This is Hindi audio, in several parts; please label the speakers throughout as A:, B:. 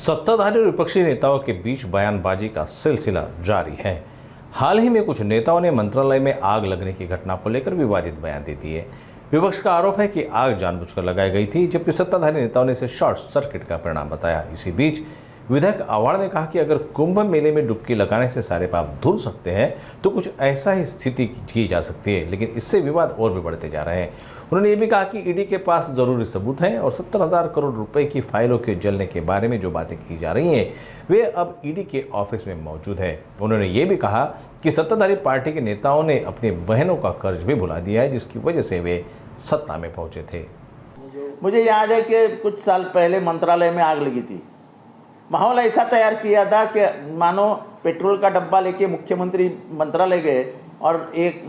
A: सत्ताधारी और विपक्षी नेताओं के बीच बयानबाजी का सिलसिला जारी है। हाल ही में कुछ नेताओं ने मंत्रालय में आग लगने की घटना को लेकर विवादित बयान दे दिए। विपक्ष का आरोप है कि आग जानबूझकर लगाई गई थी, जबकि सत्ताधारी नेताओं ने इसे शॉर्ट सर्किट का परिणाम बताया। इसी बीच विधायक आवाड़ ने कहा कि अगर कुंभ मेले में डुबकी लगाने से सारे पाप धुल सकते हैं तो कुछ ऐसा ही स्थिति की जा सकती है, लेकिन इससे विवाद और भी बढ़ते जा रहे हैं। उन्होंने ये भी कहा कि ईडी के पास जरूरी सबूत हैं और 70,000 करोड़ रुपए की फाइलों के जलने के बारे में जो बातें की जा रही हैं वे अब ईडी के ऑफिस में मौजूद है। उन्होंने ये भी कहा कि सत्ताधारी पार्टी के नेताओं ने अपनी बहनों का कर्ज भी भुला दिया है, जिसकी वजह से वे सत्ता में पहुंचे थे।
B: मुझे याद है कि कुछ साल पहले मंत्रालय में आग लगी थी। माहौल ऐसा तैयार किया था कि मानो पेट्रोल का डब्बा लेके मुख्यमंत्री मंत्रालय गए और एक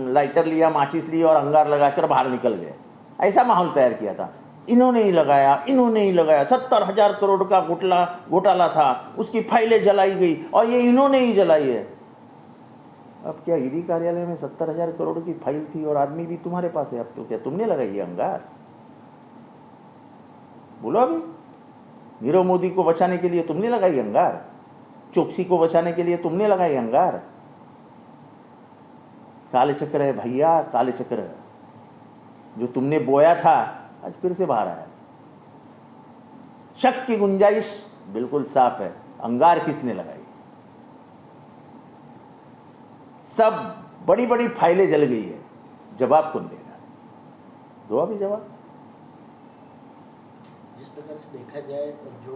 B: लाइटर लिया, माचिस ली और अंगार लगाकर बाहर निकल गए। ऐसा माहौल तैयार किया था। इन्होंने ही लगाया, इन्होंने ही लगाया। 70,000 करोड़ का घोटाला था, उसकी फाइलें जलाई गई और ये इन्होंने ही जलाई है। अब क्या ईडी कार्यालय में 70,000 करोड़ की फाइल थी और आदमी भी तुम्हारे पास है? अब तो क्या तुमने लगाई है अंगार? बोलो अभी। नीरव मोदी को बचाने के लिए तुमने लगाई अंगार, चोकसी को बचाने के लिए तुमने लगाई अंगार। काले चक्र है भैया, काले चक्र है। जो तुमने बोया था आज फिर से बाहर आया। शक की गुंजाइश बिल्कुल साफ है। अंगार किसने लगाई? सब बड़ी बड़ी फाइलें जल गई है। जवाब कौन देगा? दो अभी जवाब।
C: जिस प्रकार से देखा जाए जो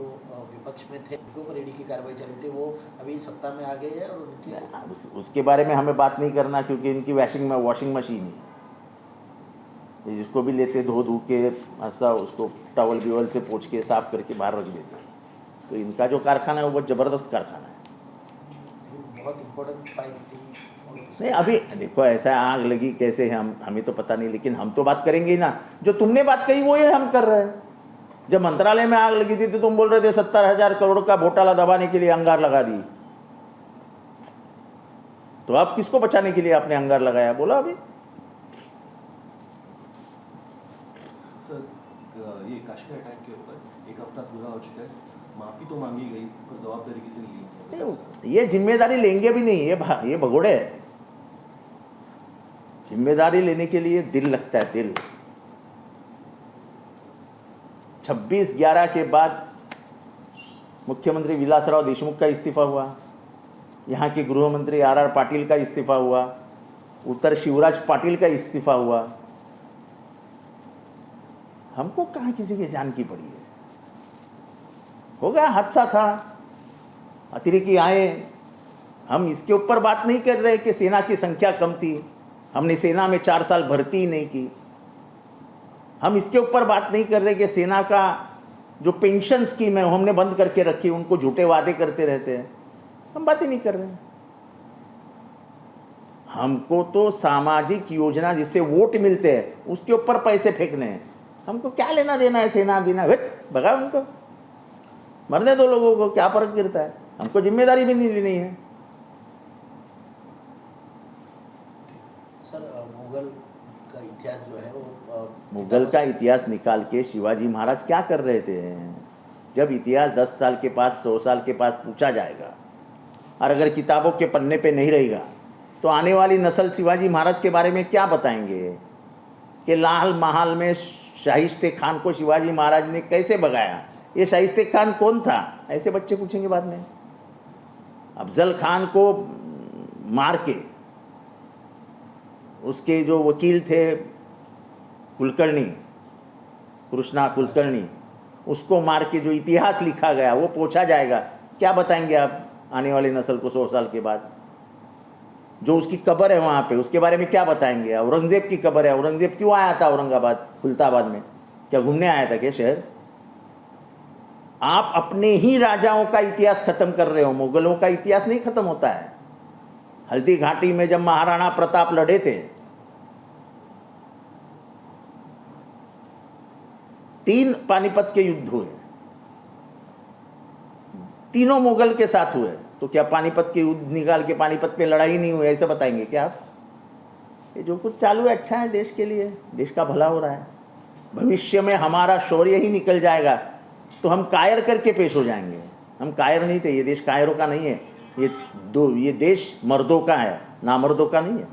C: विपक्ष में थे उनके ऊपर ईडी की कार्रवाई चल रही थी, वो अभी सत्ता में आ गए हैं और उनकी
B: उसके बारे में हमें बात नहीं करना, क्योंकि इनकी वॉशिंग मशीन है। जिसको भी लेते धो के ऐसा उसको टॉवल बिवल से पोंछ के साफ करके बाहर रख देते। तो इनका जो कारखाना है वो बहुत ज़बरदस्त कारखाना है।
C: बहुत इम्पोर्टेंट फाइल थी।
B: नहीं, अभी देखो ऐसा आग लगी कैसे है हमें तो पता नहीं, लेकिन हम तो बात करेंगे ही ना। जो तुमने बात कही वो ये हम कर रहे हैं। जब मंत्रालय में आग लगी थी तो तुम बोल रहे थे 70,000 करोड़ का घोटाला दबाने के लिए अंगार लगा दी। तो अब किसको बचाने के लिए आपने अंगार लगाया? बोला अभी।
D: ये काश्मीर अटैक के ऊपर एक हफ्ता पूरा हो चुका है, माफी तो मांगी गई, पर जवाबदारी किसी ने ली?
B: ये जिम्मेदारी लेंगे भी नहीं। ये भगोड़े। जिम्मेदारी लेने के लिए दिल लगता है, दिल। 26/11 के बाद मुख्यमंत्री विलासराव देशमुख का इस्तीफा हुआ, यहाँ के गृह मंत्री आर पाटिल का इस्तीफा हुआ, उत्तर शिवराज पाटिल का इस्तीफा हुआ। हमको कहाँ किसी की जान की पड़ी है? हो गया, हादसा था, अतिरेकी आए। हम इसके ऊपर बात नहीं कर रहे कि सेना की संख्या कम थी, हमने सेना में 4 साल भर्ती ही नहीं की। हम इसके ऊपर बात नहीं कर रहे कि सेना का जो पेंशन स्कीम है हमने बंद करके रखी, उनको झूठे वादे करते रहते हैं। हम बात ही नहीं कर रहे हैं। हमको तो सामाजिक योजना जिससे वोट मिलते हैं उसके ऊपर पैसे फेंकने हैं। हमको क्या लेना देना है सेना बिना? भगा उनको, मरने दो लोगों को, क्या फर्क गिरता है? हमको जिम्मेदारी भी नहीं लेनी है।
C: सर, मुगल का इतिहास जो है वो
B: मुगल का इतिहास निकाल के शिवाजी महाराज क्या कर रहे थे? जब इतिहास 10 साल के पास 100 साल के पास पूछा जाएगा और अगर किताबों के पन्ने पे नहीं रहेगा तो आने वाली नस्ल शिवाजी महाराज के बारे में क्या बताएंगे कि लाल महल में शाहिस्ते खान को शिवाजी महाराज ने कैसे भगाया? ये शाहिस्ते खान कौन था? ऐसे बच्चे पूछेंगे बाद में। अफजल खान को मार के उसके जो वकील थे कुलकर्णी, कृष्णा कुलकर्णी, उसको मार के जो इतिहास लिखा गया वो पूछा जाएगा। क्या बताएंगे आप आने वाली नस्ल को 100 साल के बाद? जो उसकी कब्र है वहाँ पे, उसके बारे में क्या बताएंगे? औरंगजेब की कब्र है। औरंगजेब क्यों आया था औरंगाबाद, खुलताबाद में? क्या घूमने आया था क्या शहर? आप अपने ही राजाओं का इतिहास खत्म कर रहे हो। मुगलों का इतिहास नहीं खत्म होता है। हल्दी घाटी में जब महाराणा प्रताप लड़े थे, 3 पानीपत के युद्ध हुए, तीनों मुगल के साथ हुए। तो क्या पानीपत के युद्ध निकाल के पानीपत पे लड़ाई नहीं हुई ऐसे बताएंगे क्या आप? ये जो कुछ चालू है अच्छा है देश के लिए, देश का भला हो रहा है। भविष्य में हमारा शौर्य ही निकल जाएगा तो हम कायर करके पेश हो जाएंगे। हम कायर नहीं थे, ये देश कायरों का नहीं है, ये देश मर्दों का है, नामर्दों का नहीं है।